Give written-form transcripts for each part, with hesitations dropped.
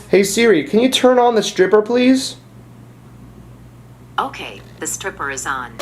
Hey Siri, can you turn on the stripper, please? Okay, the stripper is on.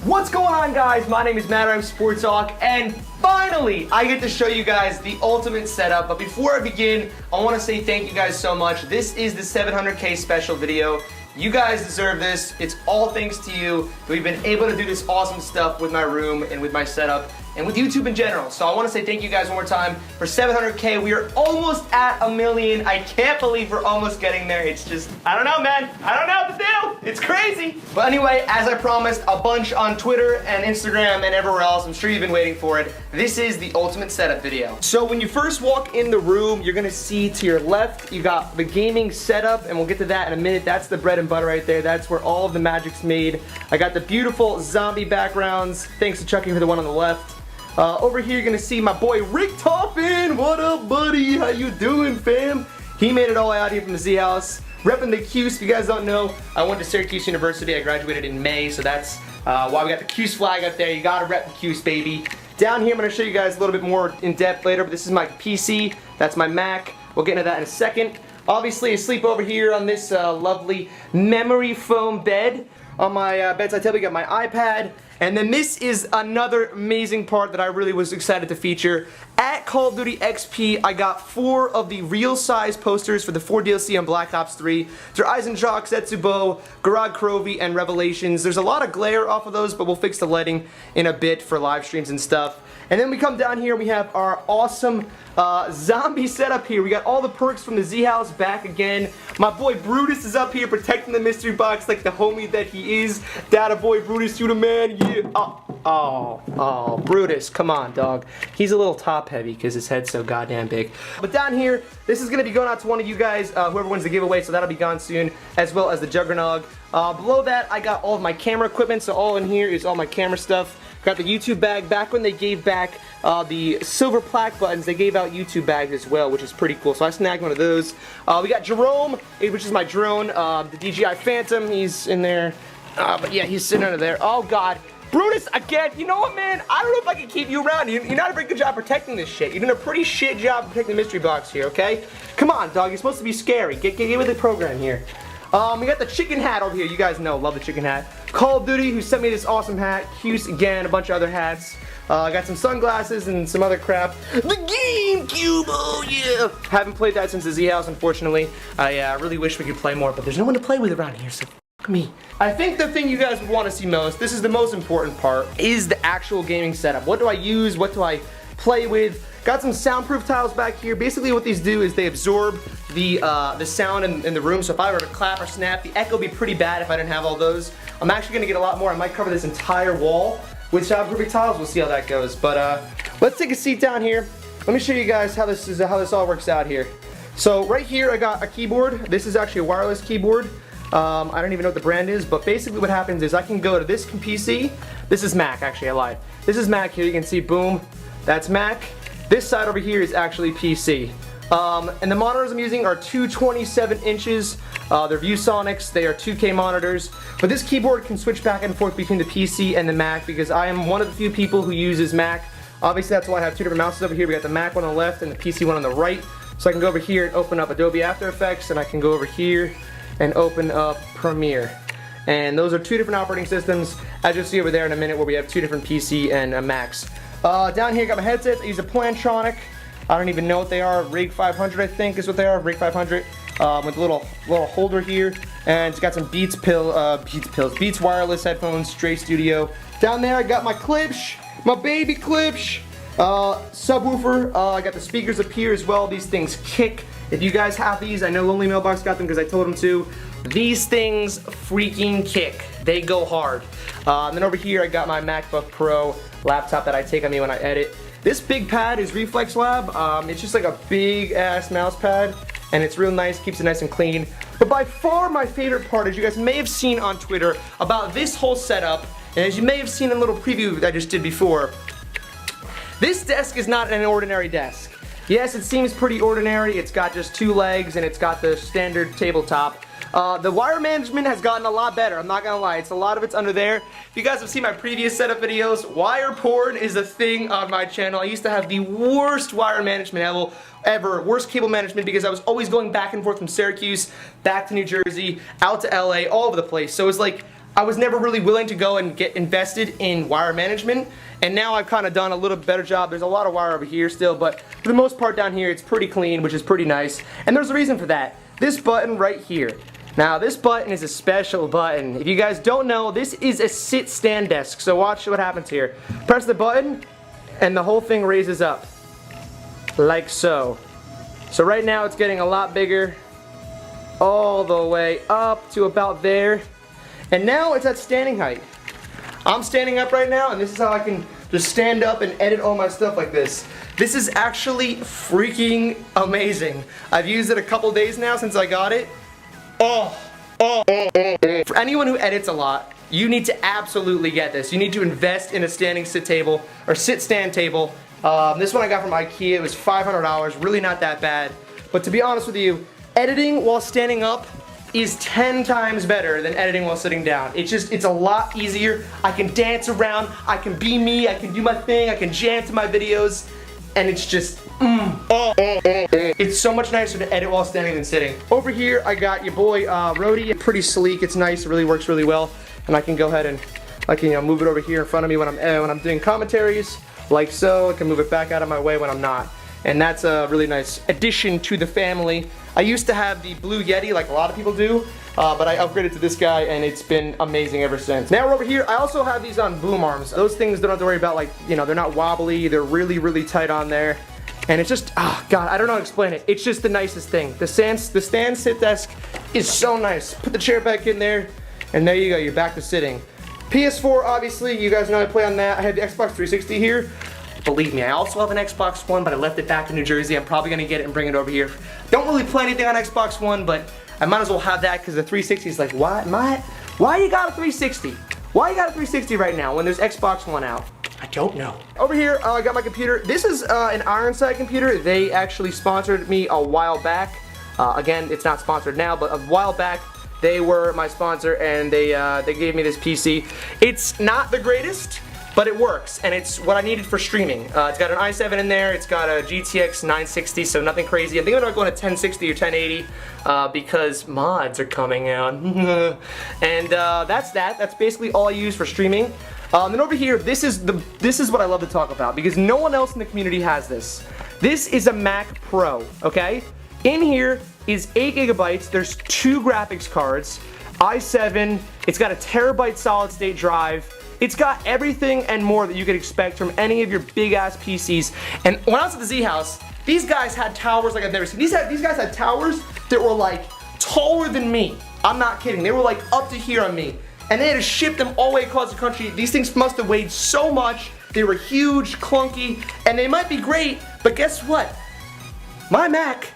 What's going on, guys? My name is Matt, I'm Sports Hawk, and finally I get to show you guys the ultimate setup. But before I begin, I want to say thank you guys so much. This is the 700K special video. You guys deserve this. It's all thanks to you that we've been able to do this awesome stuff with my room and with my setup and with YouTube in general. So I want to say thank you guys one more time for 700K. We are almost at 1 million. I can't believe we're almost getting there. It's just, I don't know, man. I don't know what to do. It's crazy. But anyway, as I promised, a bunch on Twitter and Instagram and everywhere else. I'm sure you've been waiting for it. This is the ultimate setup video. So when you first walk in the room, you're gonna see to your left, you got the gaming setup, and we'll get to that in a minute. That's the bread and butter right there. That's where all of the magic's made. I got the beautiful zombie backgrounds. Thanks to Chucky for the one on the left. Over here, you're gonna see my boy Rick Toffin. What up, buddy? How you doing, fam? He made it all out here from the Z House. Repping the Cuse. If you guys don't know, I went to Syracuse University. I graduated in May, so that's why we got the Cuse flag up there. You gotta rep the Cuse, baby. Down here, I'm gonna show you guys a little bit more in depth later, but this is my PC. That's my Mac. We'll get into that in a second. Obviously, I sleep over here on this lovely memory foam bed. On my bedside table, we got my iPad. And then this is another amazing part that I really was excited to feature. At Call of Duty XP, I got 4 of the real size posters for the 4 DLC on Black Ops 3. They're Eisenjok, Setsubo, Garag Krovi, and Revelations. There's a lot of glare off of those, but we'll fix the lighting in a bit for live streams and stuff. And then we come down here, we have our awesome zombie setup here. We got all the perks from the Z House back again. My boy Brutus is up here protecting the mystery box like the homie that he is. Data boy Brutus, you the man, yeah. Oh, Brutus, come on, dog. He's a little top heavy because his head's so goddamn big. But down here, this is gonna be going out to one of you guys, whoever wins the giveaway, so that'll be gone soon, as well as the Juggernog. Below that, I got all of my camera equipment, so all in here is all my camera stuff. Got the YouTube bag. Back when they gave back the silver plaque buttons, they gave out YouTube bags as well, which is pretty cool. So I snagged one of those. We got Jerome, which is my drone. The DJI Phantom, he's in there. But yeah, he's sitting under there. Oh God. Brutus, again, you know what, man? I don't know if I can keep you around. You're not a very good job protecting this shit. You're doing a pretty shit job protecting the mystery box here, okay? Come on, dog. You're supposed to be scary. Get with the program here. We got the chicken hat over here. You guys know, love the chicken hat. Call of Duty, who sent me this awesome hat. Hughes again, a bunch of other hats. I got some sunglasses and some other crap. The GameCube, oh yeah! Haven't played that since the Z House, unfortunately. I really wish we could play more, but there's no one to play with around here, so fuck me. I think the thing you guys would want to see most, this is the most important part, is the actual gaming setup. What do I use? What do I play with? Got some soundproof tiles back here. Basically what these do is they absorb the sound in the room, so if I were to clap or snap, the echo would be pretty bad if I didn't have all those. I'm actually going to get a lot more. I might cover this entire wall with soundproofing tiles. We'll see how that goes. But let's take a seat down here. Let me show you guys how this all works out here. So right here I got a keyboard. This is actually a wireless keyboard. I don't even know what the brand is, but basically what happens is I can go to this PC. This is Mac, actually, I lied. This is Mac here. You can see, boom, that's Mac. This side over here is actually PC. And the monitors I'm using are 227 inches. They're ViewSonics. They are 2K monitors. But this keyboard can switch back and forth between the PC and the Mac because I am one of the few people who uses Mac. Obviously, that's why I have 2 different mouses over here. We got the Mac one on the left and the PC one on the right. So I can go over here and open up Adobe After Effects, and I can go over here and open up Premiere. And those are 2 different operating systems, as you'll see over there in a minute, where we have 2 different PC and Macs. Down here, I got my headsets. I use a Plantronic. I don't even know what they are. Rig 500, I think, is what they are. Rig 500 with a little holder here, and it's got some Beats wireless headphones, Stray Studio. Down there, I got my clips, my baby clips, subwoofer. I got the speakers up here as well. These things kick. If you guys have these, I know Lonely Mailbox got them because I told him to. These things freaking kick. They go hard. And then over here I got my MacBook Pro laptop that I take on me when I edit. This big pad is Reflex Lab. It's just like a big ass mouse pad. and it's real nice, keeps it nice and clean. But by far my favorite part, as you guys may have seen on Twitter, about this whole setup, and as you may have seen in a little preview that I just did before, this desk is not an ordinary desk. Yes, it seems pretty ordinary. It's got just 2 legs and it's got the standard tabletop. The wire management has gotten a lot better, I'm not gonna lie. A lot of it's under there. If you guys have seen my previous setup videos, wire porn is a thing on my channel. I used to have the worst wire management ever, worst cable management, because I was always going back and forth from Syracuse, back to New Jersey, out to LA, all over the place. So it was like, I was never really willing to go and get invested in wire management, and now I've kind of done a little better job. There's a lot of wire over here still, but for the most part down here it's pretty clean, which is pretty nice. And there's a reason for that. This button right here. Now this button is a special button. If you guys don't know, this is a sit-stand desk, so watch what happens here. Press the button and the whole thing raises up, like so. So right now it's getting a lot bigger, all the way up to about there. And now it's at standing height. I'm standing up right now, and this is how I can just stand up and edit all my stuff like this. This is actually freaking amazing. I've used it a couple days now since I got it. For anyone who edits a lot, you need to absolutely get this. You need to invest in a standing sit table, or sit-stand table. This one I got from IKEA. It was $500, really not that bad. But to be honest with you, editing while standing up is 10 times better than editing while sitting down. It's a lot easier. I can dance around, I can be me, I can do my thing, I can jam to my videos, and it's just, it's so much nicer to edit while standing than sitting. Over here, I got your boy, Rody. Pretty sleek, it's nice, it really works really well, and I can go ahead and, move it over here in front of me when I'm doing commentaries, like so. I can move it back out of my way when I'm not. And that's a really nice addition to the family. I used to have the Blue Yeti like a lot of people do, but I upgraded to this guy and it's been amazing ever since. Now we're over here, I also have these on boom arms. Those things don't have to worry about, they're not wobbly, they're really, really tight on there. And it's just, God, I don't know how to explain it. It's just the nicest thing. The stand sit desk is so nice. Put the chair back in there, and there you go, you're back to sitting. PS4, obviously, you guys know I play on that. I have the Xbox 360 here. Believe me, I also have an Xbox One, but I left it back in New Jersey. I'm probably gonna get it and bring it over here. Don't really play anything on Xbox One, but I might as well have that because the 360 is like, why you got a 360? Why you got a 360 right now when there's Xbox One out? I don't know. Over here, I got my computer. This is an Ironside computer. They actually sponsored me a while back. Again, it's not sponsored now, but a while back, they were my sponsor, and they gave me this PC. It's not the greatest, but it works, and it's what I needed for streaming. It's got an i7 in there, it's got a GTX 960, so nothing crazy. I think I'm going to 1060 or 1080 because mods are coming out. And that's that. That's basically all I use for streaming. Then over here, this is what I love to talk about because no one else in the community has this. This is a Mac Pro, okay? In here is 8 gigabytes. There's 2 graphics cards, i7. It's got a terabyte solid state drive. It's got everything and more that you could expect from any of your big ass PCs. And when I was at the Z House, these guys had towers like I've never seen. These guys had towers that were like taller than me. I'm not kidding. They were like up to here on me. And they had to ship them all the way across the country. These things must have weighed so much. They were huge, clunky, and they might be great, but guess what? My Mac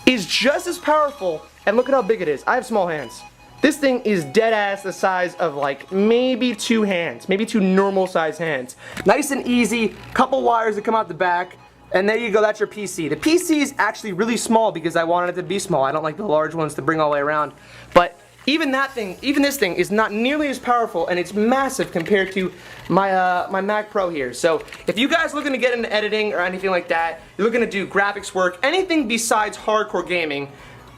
is just as powerful, and look at how big it is. I have small hands. This thing is dead ass the size of like maybe 2 hands, maybe 2 normal size hands. Nice and easy, couple wires that come out the back, and there you go, that's your PC. The PC is actually really small because I wanted it to be small. I don't like the large ones to bring all the way around. But even this thing is not nearly as powerful, and it's massive compared to my my Mac Pro here. So if you guys looking to get into editing or anything like that, you're looking to do graphics work, anything besides hardcore gaming,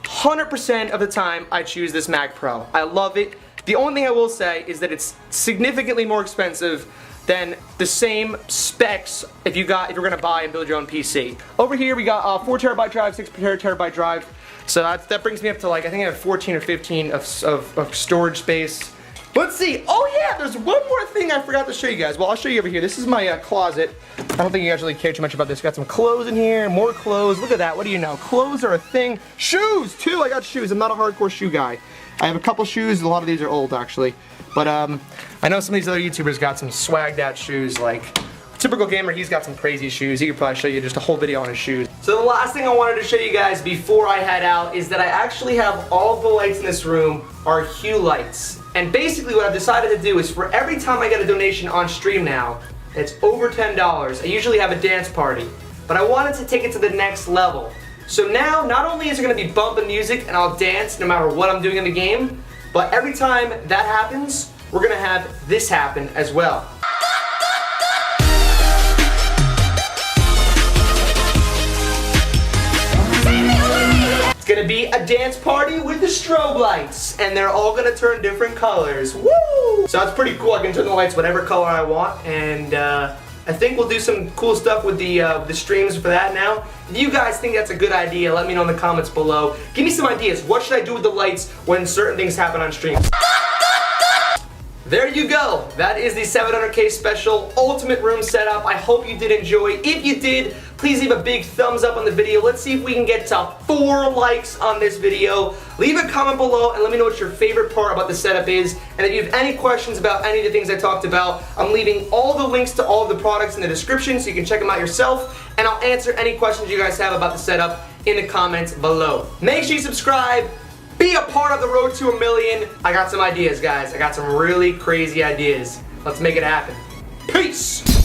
100% of the time I choose this Mac Pro. I love it. The only thing I will say is that it's significantly more expensive than the same specs if you're gonna buy and build your own PC. Over here we got a 4 terabyte drive, 6 terabyte drive. So that brings me up to like, I think I have 14 or 15 of storage space. Let's see. Oh yeah, there's one more thing I forgot to show you guys. Well, I'll show you over here. This is my closet. I don't think you guys really care too much about this. Got some clothes in here, more clothes. Look at that. What do you know? Clothes are a thing. Shoes too. I got shoes. I'm not a hardcore shoe guy. I have a couple shoes. A lot of these are old actually. But I know some of these other YouTubers got some swagged out shoes like Typical gamer, he's got some crazy shoes. He could probably show you just a whole video on his shoes. So the last thing I wanted to show you guys before I head out is that I actually have all of the lights in this room are hue lights. And basically what I've decided to do is for every time I get a donation on stream now, it's over $10, I usually have a dance party. But I wanted to take it to the next level. So now, not only is it going to be bumping music and I'll dance no matter what I'm doing in the game, but every time that happens, we're going to have this happen as well. It's going to be a dance party with the strobe lights, and they're all going to turn different colors. Woo! So that's pretty cool. I can turn the lights whatever color I want, and I think we'll do some cool stuff with the streams for that now. If you guys think that's a good idea, let me know in the comments below. Give me some ideas. What should I do with the lights when certain things happen on streams? There you go. That is the 700K special ultimate room setup. I hope you did enjoy. If you did, please leave a big thumbs up on the video. Let's see if we can get to 4 likes on this video. Leave a comment below and let me know what your favorite part about the setup is. And if you have any questions about any of the things I talked about, I'm leaving all the links to all of the products in the description so you can check them out yourself. And I'll answer any questions you guys have about the setup in the comments below. Make sure you subscribe. Be a part of the road to 1 million. I got some ideas, guys. I got some really crazy ideas. Let's make it happen. Peace!